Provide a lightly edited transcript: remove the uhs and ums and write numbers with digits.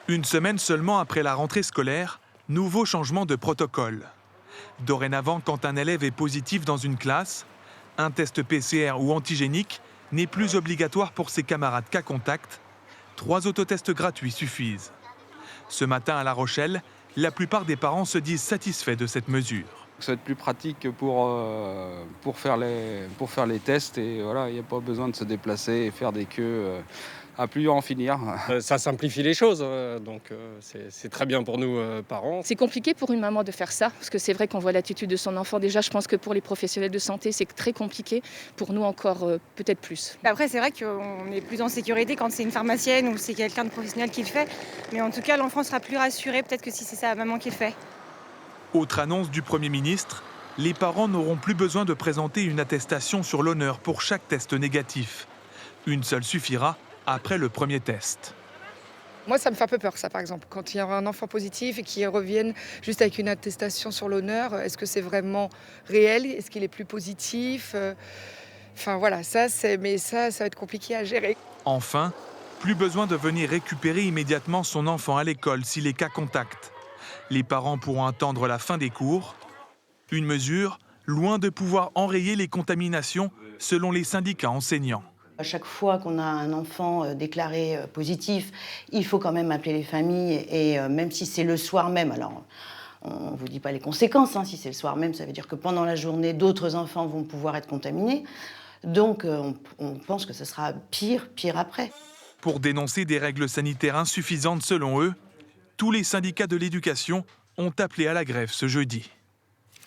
Une semaine seulement après la rentrée scolaire, nouveau changement de protocole. Dorénavant, quand un élève est positif dans une classe, un test PCR ou antigénique n'est plus obligatoire pour ses camarades cas contact. 3 autotests gratuits suffisent. Ce matin à La Rochelle, la plupart des parents se disent satisfaits de cette mesure. Ça va être plus pratique pour faire les tests et voilà, il n'y a pas besoin de se déplacer et faire des queues à plus en finir. Ça simplifie les choses, c'est très bien pour nous, parents. C'est compliqué pour une maman de faire ça, parce que c'est vrai qu'on voit l'attitude de son enfant. Déjà, je pense que pour les professionnels de santé, c'est très compliqué. Pour nous, encore peut-être plus. Après, c'est vrai qu'on est plus en sécurité quand c'est une pharmacienne ou c'est quelqu'un de professionnel qui le fait. Mais en tout cas, l'enfant sera plus rassuré, peut-être que si c'est sa maman qui le fait. Autre annonce du Premier ministre, les parents n'auront plus besoin de présenter une attestation sur l'honneur pour chaque test négatif. Une seule suffira après le premier test. Moi, ça me fait un peu peur, ça, par exemple. Quand il y aura un enfant positif et qu'il revienne juste avec une attestation sur l'honneur, est-ce que c'est vraiment réel? Est-ce qu'il est plus positif? Enfin, voilà, mais ça va être compliqué à gérer. Enfin, plus besoin de venir récupérer immédiatement son enfant à l'école s'il est cas contact. Les parents pourront attendre la fin des cours. Une mesure loin de pouvoir enrayer les contaminations, selon les syndicats enseignants. À chaque fois qu'on a un enfant déclaré positif, il faut quand même appeler les familles et même si c'est le soir même, alors on ne vous dit pas les conséquences, si c'est le soir même, ça veut dire que pendant la journée, d'autres enfants vont pouvoir être contaminés. Donc on pense que ce sera pire après. Pour dénoncer des règles sanitaires insuffisantes selon eux, tous les syndicats de l'éducation ont appelé à la grève ce jeudi.